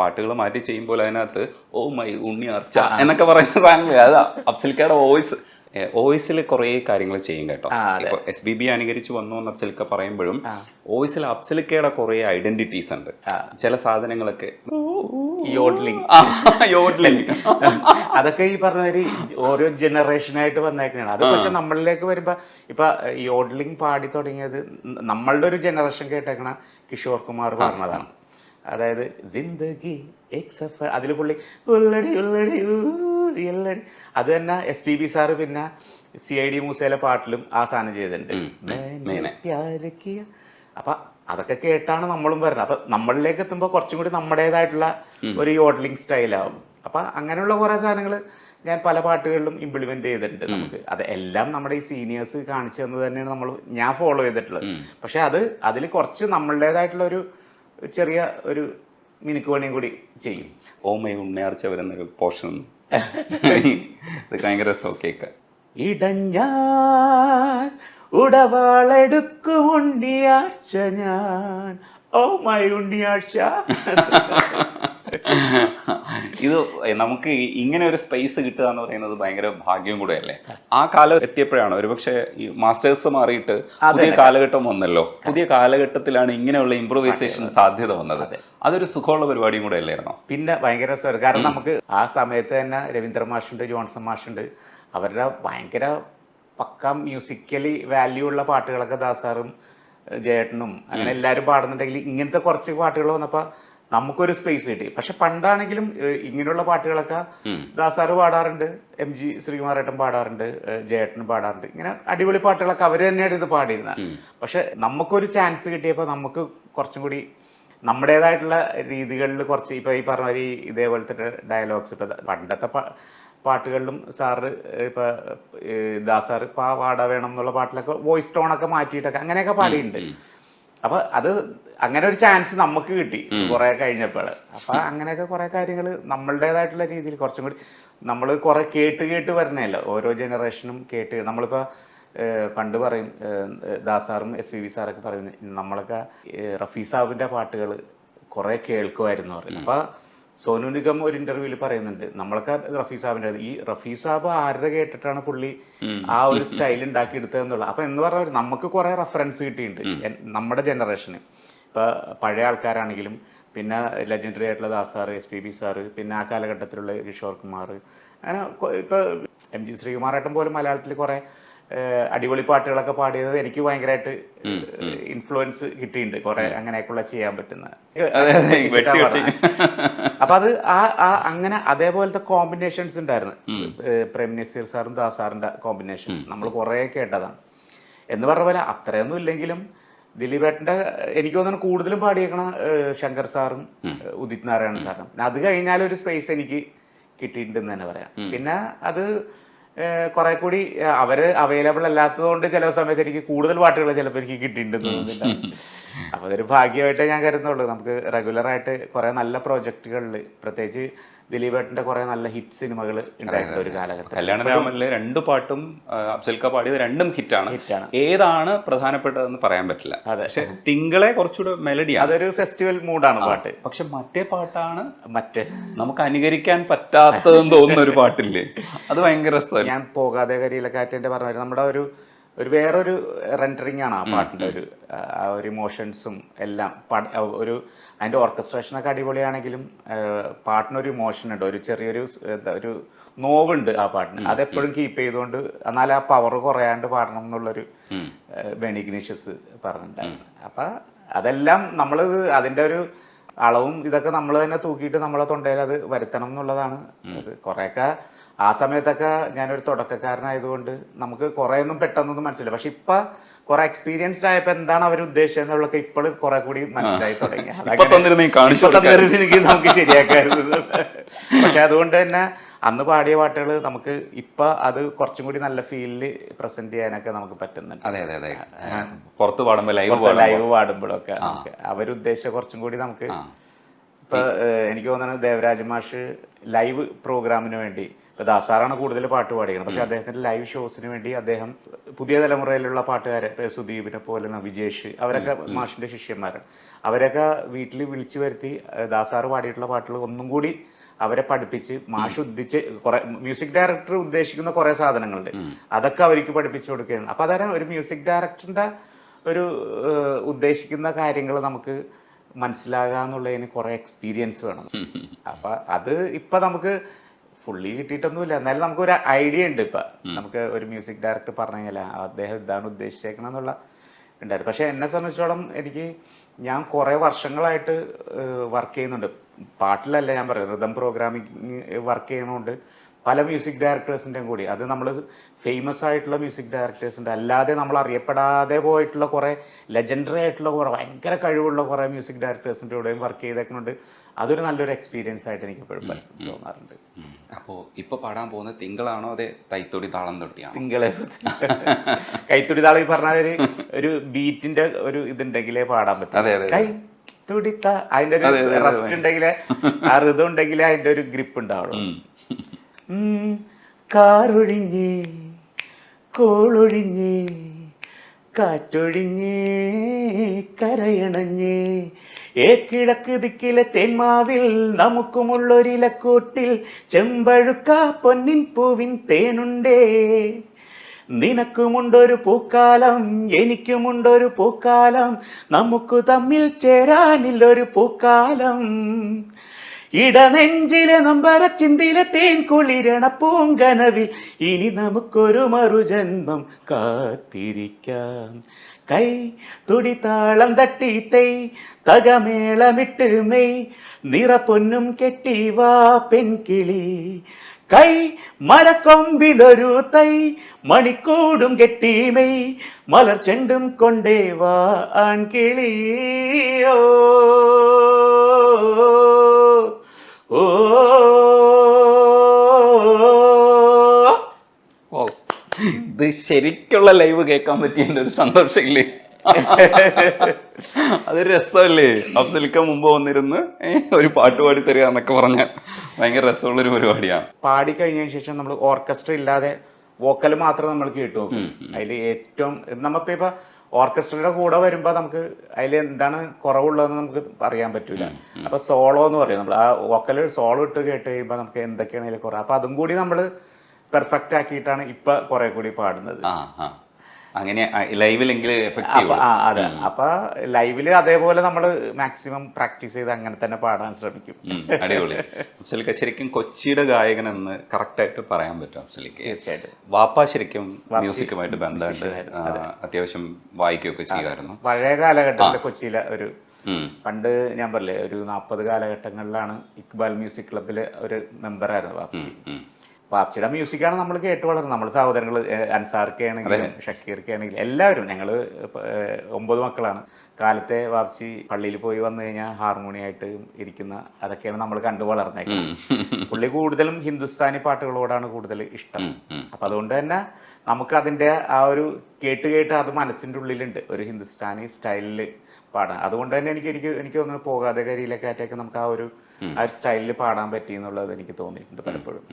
പാട്ടുകൾ മാറ്റി ചെയ്യുമ്പോൾ അതിനകത്ത് ഓ മൈ ഉണ്ണി അർച്ച എന്നൊക്കെ പറയുന്ന സാധനങ്ങൾ അതാ അഫ്സൽക്കയുടെ വോയിസിൽ കുറേ കാര്യങ്ങൾ ചെയ്യും കേട്ടോ. ഇപ്പൊ SBB അനുകരിച്ച് വന്നു എന്ന് അഫ്സൽക്ക പറയുമ്പോഴും വോയിസിൽ അഫ്സൽക്കയുടെ കുറേ ഐഡന്റിറ്റീസ് ഉണ്ട്. ചില സാധനങ്ങളൊക്കെ യോഡ്ലിംഗ് അതൊക്കെ ഈ പറഞ്ഞ ഒരു ഓരോ ജനറേഷനായിട്ട് വന്നേക്കാണ്. അത് പക്ഷെ നമ്മളിലേക്ക് വരുമ്പോ ഇപ്പൊ യോഡ്ലിംഗ് പാടി തുടങ്ങിയത് നമ്മളുടെ ഒരു ജനറേഷൻ കേട്ടേക്കണ കിഷോർ കുമാർ പറഞ്ഞതാണ്. അതായത് ജിന്ദഗി എക് സഫർ, അതിൽ പുള്ളി ഉള്ളടി ഉള്ളടി ഉള്ളടി, അത് തന്നെ SPB സാറ് പിന്നെ CID മൂസയിലെ പാട്ടിലും ആ സാധനം ചെയ്തിട്ടുണ്ട്. അപ്പൊ അതൊക്കെ കേട്ടാണ് നമ്മളും വരുന്നത്. അപ്പൊ നമ്മളിലേക്ക് എത്തുമ്പോൾ കുറച്ചും കൂടി നമ്മുടേതായിട്ടുള്ള ഒരു യോഡ്ലിംഗ് സ്റ്റൈലാവും. അപ്പൊ അങ്ങനെയുള്ള കുറെ സാധനങ്ങൾ ഞാൻ പല പാട്ടുകളിലും ഇംപ്ലിമെന്റ് ചെയ്തിട്ടുണ്ട്. നമുക്ക് അത് എല്ലാം നമ്മുടെ ഈ സീനിയേഴ്സ് കാണിച്ചു തന്നത് തന്നെയാണ് ഞാൻ ഫോളോ ചെയ്തിട്ടുള്ളത്. പക്ഷെ അതിൽ കുറച്ച് നമ്മളുടേതായിട്ടുള്ള ഒരു ചെറിയ ഒരു മിനുക്കുപണിയും കൂടി ചെയ്യും. ഓമൈ ഉണ്ണിയാർച്ച വരുന്ന പോർഷൻ ഭയങ്കര കേക്ക്. ഇടഞ്ഞാൻ ഉടവാളെടുക്കും ഉണ്ണിയാർച്ച ഞാൻ, ഓ മൈ ഉണ്ണിയാർച്ച. ഇത് നമുക്ക് ഇങ്ങനെ ഒരു സ്പേസ് കിട്ടുക എന്ന് പറയുന്നത് ഭയങ്കര ഭാഗ്യം കൂടെയല്ലേ. ആ കാലം എത്തിയപ്പോഴാണ് ഒരുപക്ഷെ ഈ മാസ്റ്റേഴ്സ് മാറിയിട്ട് പുതിയ കാലഘട്ടം വന്നല്ലോ. പുതിയ കാലഘട്ടത്തിലാണ് ഇങ്ങനെയുള്ള ഇംപ്രൂവൈസേഷൻ സാധ്യത വന്നത്. അതൊരു സുഖമുള്ള പരിപാടിയും കൂടെ അല്ലായിരുന്നോ? പിന്നെ ഭയങ്കര രസമാണ്. കാരണം നമുക്ക് ആ സമയത്ത് തന്നെ രവീന്ദ്ര മാഷുണ്ട്, ജോൺസൺ മാഷുണ്ട്. അവരുടെ ഭയങ്കര പക്ക മ്യൂസിക്കലി വാല്യൂ ഉള്ള പാട്ടുകളൊക്കെ ദാസാറും ജയേട്ടനും അങ്ങനെ എല്ലാവരും പാടുന്നുണ്ടെങ്കിൽ ഇങ്ങനത്തെ കുറച്ച് പാട്ടുകൾ വന്നപ്പോൾ നമുക്കൊരു സ്പേസ് കിട്ടി. പക്ഷെ പണ്ടാണെങ്കിലും ഇങ്ങനെയുള്ള പാട്ടുകളൊക്കെ ദാസാറ് പാടാറുണ്ട്, MG ശ്രീകുമാരേട്ടൻ പാടാറുണ്ട്, ജയേട്ടൻ പാടാറുണ്ട്. ഇങ്ങനെ അടിപൊളി പാട്ടുകളൊക്കെ അവർ തന്നെയാണ് ഇത് പാടിയിരുന്നത്. പക്ഷെ നമുക്കൊരു ചാൻസ് കിട്ടിയപ്പോൾ നമുക്ക് കുറച്ചും കൂടി നമ്മുടേതായിട്ടുള്ള രീതികളിൽ കുറച്ച് ഇപ്പൊ ഈ പറഞ്ഞ ഇതേപോലത്തെ ഡയലോഗ്സ് ഇപ്പൊ പണ്ടത്തെ പാട്ടുകളിലും സാറ് ഇപ്പൊ ദാസാറ് പാട വേണം എന്നുള്ള പാട്ടിലൊക്കെ വോയിസ് ടോണൊക്കെ മാറ്റിയിട്ടൊക്കെ അങ്ങനെയൊക്കെ പാടിയിട്ടുണ്ട്. അപ്പൊ അത് അങ്ങനെ ഒരു ചാൻസ് നമുക്ക് കിട്ടി കുറെ കഴിഞ്ഞപ്പോൾ. അപ്പൊ അങ്ങനെയൊക്കെ കുറെ കാര്യങ്ങൾ നമ്മളുടേതായിട്ടുള്ള രീതിയിൽ കുറച്ചും കൂടി നമ്മൾ കുറെ കേട്ട് വരണല്ലോ. ഓരോ ജനറേഷനും കേട്ട് നമ്മളിപ്പോ പണ്ട് പറയും, ദാസാറും SPB സാറൊക്കെ പറയുന്നത് നമ്മളൊക്കെ റഫീ സാബിന്റെ പാട്ടുകൾ കുറെ കേൾക്കുമായിരുന്നു പറയും. അപ്പൊ സോനു നിഗം ഒരു ഇന്റർവ്യൂവിൽ പറയുന്നുണ്ട്, നമ്മളൊക്കെ റഫീ സാബിന്റെ ഈ റഫീ സാബ് ആരുടെ കേട്ടിട്ടാണ് പുള്ളി ആ ഒരു സ്റ്റൈൽ ഉണ്ടാക്കി എടുത്തതെന്നുള്ള. അപ്പൊ എന്ന് പറഞ്ഞാൽ നമുക്ക് കുറെ റെഫറൻസ് കിട്ടിയിട്ടുണ്ട് നമ്മുടെ ജനറേഷന്. ഇപ്പൊ പഴയ ആൾക്കാരാണെങ്കിലും പിന്നെ ലെജൻഡറി ആയിട്ടുള്ള ദാസാറ്, SPB സാറ്, പിന്നെ ആ കാലഘട്ടത്തിലുള്ള കിഷോർ കുമാർ, അങ്ങനെ ഇപ്പൊ MG ശ്രീകുമാരേട്ടൻ പോലും മലയാളത്തിൽ കുറെ അടിപൊളി പാട്ടുകളൊക്കെ പാടിയത് എനിക്ക് ഭയങ്കരമായിട്ട് ഇൻഫ്ലുവൻസ് കിട്ടിയിട്ടുണ്ട്. കുറെ അങ്ങനെയൊക്കെയുള്ള ചെയ്യാൻ പറ്റുന്ന. അപ്പൊ അത് അങ്ങനെ അതേപോലത്തെ കോമ്പിനേഷൻസ് ഉണ്ടായിരുന്നു. പ്രേം നസീർ സാറും ദാസാറിന്റെ കോമ്പിനേഷൻ നമ്മൾ കുറെ കേട്ടതാണ്. എന്ന് പറഞ്ഞ പോലെ അത്രയൊന്നും ഇല്ലെങ്കിലും ദിലീപേട്ടന്റെ എനിക്ക് തോന്നുന്നു കൂടുതലും പാടിയേക്കണ ശങ്കർ സാറും ഉദിത് നാരായണൻ സാറും. അത് കഴിഞ്ഞാൽ ഒരു സ്പേസ് എനിക്ക് കിട്ടിയിട്ടുണ്ടെന്ന് തന്നെ പറയാം. പിന്നെ അത് കുറെ കൂടി അവര് അവൈലബിൾ അല്ലാത്തത് കൊണ്ട് ചില സമയത്ത് എനിക്ക് കൂടുതൽ പാട്ടുകൾ ചിലപ്പോൾ എനിക്ക് കിട്ടിയിട്ടുണ്ടെന്ന്. അപ്പൊ അതൊരു ഭാഗ്യമായിട്ടേ ഞാൻ കരുതുന്നുള്ളൂ. നമുക്ക് റെഗുലർ ആയിട്ട് കുറെ നല്ല പ്രോജക്റ്റുകളിൽ പ്രത്യേകിച്ച് ദിലീപേട്ടന്റെ കുറെ നല്ല ഹിറ്റ് സിനിമകൾ ഉണ്ടായിട്ടുള്ള ഒരു കാലഘട്ടം. കല്യാണരാമനിലെ 2 പാട്ടും അഫ്സൽക്ക പാടിയത് 2ഉം ഹിറ്റാണ്. ഏതാണ് പ്രധാനപ്പെട്ടതെന്ന് പറയാൻ പറ്റില്ല. പക്ഷെ തിങ്കളെ കുറച്ചുകൂടെ മെലഡിയാണ്, അതൊരു ഫെസ്റ്റിവൽ മൂഡാണ് പാട്ട്. പക്ഷെ മറ്റേ പാട്ടാണ് നമുക്ക് അനുകരിക്കാൻ പറ്റാത്തതെന്ന് തോന്നുന്ന ഒരു പാട്ടില്ലേ, അത് ഭയങ്കര രസമാണ്. ഞാൻ പോകാതെ കരിയിലെ കാറ്റിന്റെ പറഞ്ഞ നമ്മുടെ ഒരു വേറൊരു റെൻഡറിങ് ആണ് ആ പാട്ടിന്റെ ആ ഒരു ഇമോഷൻസും എല്ലാം. ഒരു അതിന്റെ ഓർക്കസ്ട്രേഷനൊക്കെ അടിപൊളിയാണെങ്കിലും പാട്ടിനൊരു ഇമോഷൻ ഉണ്ട്, ഒരു ചെറിയൊരു ഒരു നോവുണ്ട് ആ പാട്ടിന്. അതെപ്പോഴും കീപ്പ് ചെയ്തുകൊണ്ട് എന്നാൽ ആ പവർ കുറയാണ്ട് പാടണം എന്നുള്ളൊരു ബെനി ഇഗ്നീഷ്യസ് പറഞ്ഞിട്ടുണ്ടായിരുന്നു. അപ്പൊ അതെല്ലാം നമ്മൾ അതിന്റെ ഒരു അളവും ഇതൊക്കെ നമ്മൾ തന്നെ തൂക്കിയിട്ട് നമ്മളെ തൊണ്ടയിൽ അത് വരുത്തണം എന്നുള്ളതാണ്. കുറെയൊക്കെ ആ സമയത്തൊക്കെ ഞാനൊരു തുടക്കക്കാരനായതുകൊണ്ട് നമുക്ക് കുറെ ഒന്നും പെട്ടെന്നൊന്നും മനസ്സിലായി. പക്ഷെ ഇപ്പൊ കുറെ എക്സ്പീരിയൻസ്ഡ് ആയപ്പോ എന്താണ് അവർ ഉദ്ദേശിച്ചത് എന്നുള്ളതൊക്കെ ഇപ്പോഴും കുറെ കൂടി മനസ്സിലായി തുടങ്ങി. എനിക്ക് നമുക്ക് ശരിയാക്കായിരുന്നു. പക്ഷെ അതുകൊണ്ട് തന്നെ അന്ന് പാടിയ പാട്ടുകൾ നമുക്ക് ഇപ്പൊ അത് കുറച്ചും കൂടി നല്ല ഫീലില് പ്രസന്റ് ചെയ്യാനൊക്കെ നമുക്ക് പറ്റുന്നുണ്ട്. പുറത്ത് പാടുമ്പോൾ ലൈവ് പാടുമ്പോഴൊക്കെ അവരുദ്ദേശിച്ച കുറച്ചും കൂടി നമുക്ക് ഇപ്പൊ എനിക്ക് തോന്നുന്നത് ദേവരാജ മാഷ് ലൈവ് പ്രോഗ്രാമിന് വേണ്ടി, ഇപ്പൊ ദാസാറാണ് കൂടുതൽ പാട്ട് പാടിയത്, പക്ഷെ അദ്ദേഹത്തിന്റെ ലൈവ് ഷോസിന് വേണ്ടി അദ്ദേഹം പുതിയ തലമുറയിലുള്ള പാട്ടുകാരെ, സുദീപിനെ പോലെ വിജേഷ്, അവരൊക്കെ മാഷിന്റെ ശിഷ്യന്മാരാണ്. അവരൊക്കെ വീട്ടിൽ വിളിച്ചു വരുത്തി ദാസാറ് പാടിയിട്ടുള്ള പാട്ടുകൾ ഒന്നും കൂടി അവരെ പഠിപ്പിച്ച്, മാഷ് ഉദ്ദേശിച്ച് കുറെ മ്യൂസിക് ഡയറക്ടർ ഉദ്ദേശിക്കുന്ന കുറെ സാധനങ്ങളുണ്ട്, അതൊക്കെ അവർക്ക് പഠിപ്പിച്ചു കൊടുക്കുകയാണ്. അപ്പൊ അതായത് ഒരു മ്യൂസിക് ഡയറക്ടറിന്റെ ഒരു ഉദ്ദേശിക്കുന്ന കാര്യങ്ങൾ നമുക്ക് മനസ്സിലാകാന്നുള്ളതിന് കുറെ എക്സ്പീരിയൻസ് വേണം. അപ്പൊ അത് ഇപ്പൊ നമുക്ക് ഫുള്ളി കിട്ടിയിട്ടൊന്നുമില്ല, എന്നാലും നമുക്കൊരു ഐഡിയ ഉണ്ട്. ഇപ്പൊ നമുക്ക് ഒരു മ്യൂസിക് ഡയറക്ടർ പറഞ്ഞു കഴിഞ്ഞാൽ അദ്ദേഹം ഇതാണ് ഉദ്ദേശിച്ചേക്കണം എന്നുള്ള ഉണ്ടായിരുന്നു. പക്ഷെ എന്നെ സംബന്ധിച്ചോളം ഞാൻ കുറെ വർഷങ്ങളായിട്ട് വർക്ക് ചെയ്യുന്നുണ്ട് പാട്ടിലല്ല, ഞാൻ പറയാം റിതം പ്രോഗ്രാമിങ് വർക്ക് ചെയ്യുന്നതുകൊണ്ട് പല മ്യൂസിക് ഡയറക്ടേഴ്സിൻ്റെയും കൂടി, അത് നമ്മൾ ഫേമസ് ആയിട്ടുള്ള മ്യൂസിക് ഡയറക്ടേഴ്സിൻ്റെ അല്ലാതെ നമ്മൾ അറിയപ്പെടാതെ പോയിട്ടുള്ള കുറേ ലെജൻഡറി ആയിട്ടുള്ള കുറേ ഭയങ്കര കഴിവുള്ള കുറേ മ്യൂസിക് ഡയറക്ടേഴ്സിൻ്റെ കൂടെയും വർക്ക് ചെയ്തേക്കുന്നുണ്ട്. അതൊരു നല്ലൊരു എക്സ്പീരിയൻസ് ആയിട്ട് എനിക്ക് എപ്പോഴും തോന്നാറുണ്ട്. അപ്പോൾ ഇപ്പോൾ പാടാൻ പോകുന്നത് തിങ്കളാണോ അതെ തൈത്തൊടി താളം തൊട്ടിയാണോ? തിങ്കളെ കൈത്തൊടി താളം ഈ പറഞ്ഞ ഒരു ബീറ്റിന്റെ ഒരു ഇതുണ്ടെങ്കിലേ പാടാൻ പറ്റും. കൈ തുടിത്ത അതിന്റെ ഒരു റെസ്റ്റ് ഉണ്ടെങ്കിലേ, ആ ഋതം ഉണ്ടെങ്കിലേ അതിന്റെ ഒരു ഗ്രിപ്പ് ഉണ്ടാവുള്ളൂ. കാറൊഴിഞ്ഞേ കോളൊഴിഞ്ഞേ കാറ്റൊഴിഞ്ഞേ കരയണഞ്ഞേ കിഴക്ക് ദിക്കിലെ തേന്മാവിൽ നമുക്കുമുള്ളൊരിലക്കൂട്ടിൽ ചെമ്പഴുക്ക പൊന്നിൻ പൂവിൻ തേനുണ്ടേ. നിനക്കുമുണ്ടൊരു പൂക്കാലം എനിക്കുമുണ്ടൊരു പൂക്കാലം, നമുക്ക് തമ്മിൽ ചേരാനില്ലൊരു പൂക്കാലം. ഇടനെഞ്ചിലെ നമ്പരച്ചിന്തിലെ തേൻ കുളിരണ പൂങ്കനവിൽ ഇനി നമുക്കൊരു മറുജന്മം കാത്തിരിക്കാം. കൈ തുടിതാളം തട്ടി തെയ് തകമേളമിട്ട് മെയ് നിറപ്പൊന്നും കെട്ടി വാ പെൺകിളി. കൈ മരക്കൊമ്പിലൊരു തൈ മണിക്കൂടും കെട്ടി മെയ് മലർ ചെണ്ടും കൊണ്ടേ വാ ആൺകിളി. ഓ ഓ ഇത് ശരിക്കുള്ള ലൈവ് കേൾക്കാൻ പറ്റിയ ഒരു സന്തോഷമില്ലേ? അതൊരു രസമല്ലേ? അഫ്സലിക്ക മുമ്പ് വന്നിരുന്ന് ഒരു പാട്ട് പാടി തരിക എന്നൊക്കെ പറഞ്ഞാൽ ഭയങ്കര രസമുള്ളൊരു പരിപാടിയാണ്. പാടി കഴിഞ്ഞതിന് ശേഷം നമ്മൾ ഓർക്കസ്ട്ര ഇല്ലാതെ വോക്കൽ മാത്രം നമ്മൾ കേട്ടു. അതിൽ ഏറ്റവും നമ്മളിപ്പോ ഓർക്കസ്ട്രയുടെ കൂടെ വരുമ്പോ നമുക്ക് അതിൽ എന്താണ് കുറവുള്ളതെന്ന് നമുക്ക് അറിയാൻ പറ്റൂല. അപ്പൊ സോളോ എന്ന് പറയും, നമ്മൾ ആ വോക്കൽ സോളോ ഇട്ട് കേട്ട് കഴിയുമ്പോ നമുക്ക് എന്തൊക്കെയാണ് അതിൽ കുറവ്, അപ്പൊ അതും കൂടി നമ്മൾ പെർഫെക്റ്റ് ആക്കിയിട്ടാണ് ഇപ്പൊ കുറെ കൂടി പാടുന്നത്. അങ്ങനെ ലൈവിലെങ്കിലും എഫക്റ്റീവ്. അതെ, അപ്പൊ ലൈവില് അതേപോലെ നമ്മൾ മാക്സിമം പ്രാക്ടീസ് ചെയ്ത് അങ്ങനെ തന്നെ പാടാൻ ശ്രമിക്കും. അടിപൊളി. അഫ്സലിക്ക ശരിക്കും കൊച്ചിയുടെ ഗായകൻ എന്ന് കറക്റ്റ് ആയിട്ട് പറയാൻ പറ്റും അഫ്സലിക്ക്? തീർച്ചയായിട്ടും. വാപ്പ ശരിക്കും മ്യൂസിക്കുമായിട്ട് ബന്ധമുണ്ട്, അത്യാവശ്യം വായിക്കുകയൊക്കെ ചെയ്യുമായിരുന്നു. പഴയ കാലഘട്ടത്തിലെ കൊച്ചിയിലെ ഒരു പണ്ട് ഞാൻ പറഞ്ഞില്ലേ ഒരു 40 കാലഘട്ടങ്ങളിലാണ് ഇക്ബാൽ മ്യൂസിക് ക്ലബിലെ ഒരു മെമ്പറായിരുന്നു വാപ്പച്ചി. വാപ്സിയുടെ മ്യൂസിക്കാണ് നമ്മൾ കേട്ട് വളർന്നത്. നമ്മൾ സഹോദരങ്ങൾ അൻസാർക്ക് ആണെങ്കിലും ഷക്കീർക്ക് ആണെങ്കിലും എല്ലാവരും, ഞങ്ങൾ 9 മക്കളാണ്. കാലത്തെ വാപ്സി പള്ളിയിൽ പോയി വന്നു കഴിഞ്ഞാൽ ഹാർമോണിയായിട്ട് ഇരിക്കുന്ന അതൊക്കെയാണ് നമ്മൾ കണ്ടു വളർന്നേക്കുന്നത്. പുള്ളി കൂടുതലും ഹിന്ദുസ്ഥാനി പാട്ടുകളോടാണ് കൂടുതൽ ഇഷ്ടം. അപ്പൊ അതുകൊണ്ട് തന്നെ നമുക്ക് അതിന്റെ ആ ഒരു കേട്ട് അത് മനസ്സിന്റെ ഉള്ളിലുണ്ട്, ഒരു ഹിന്ദുസ്ഥാനി സ്റ്റൈലില് പാടാൻ. അതുകൊണ്ട് തന്നെ എനിക്ക് തോന്നുന്നു പോകാതെ കരിയിലെ കാറ്റൊക്കെ നമുക്ക് ആ ഒരു സ്റ്റൈലിൽ പാടാൻ പറ്റി എന്നുള്ളത് എനിക്ക് തോന്നിയിട്ടുണ്ട് പലപ്പോഴും.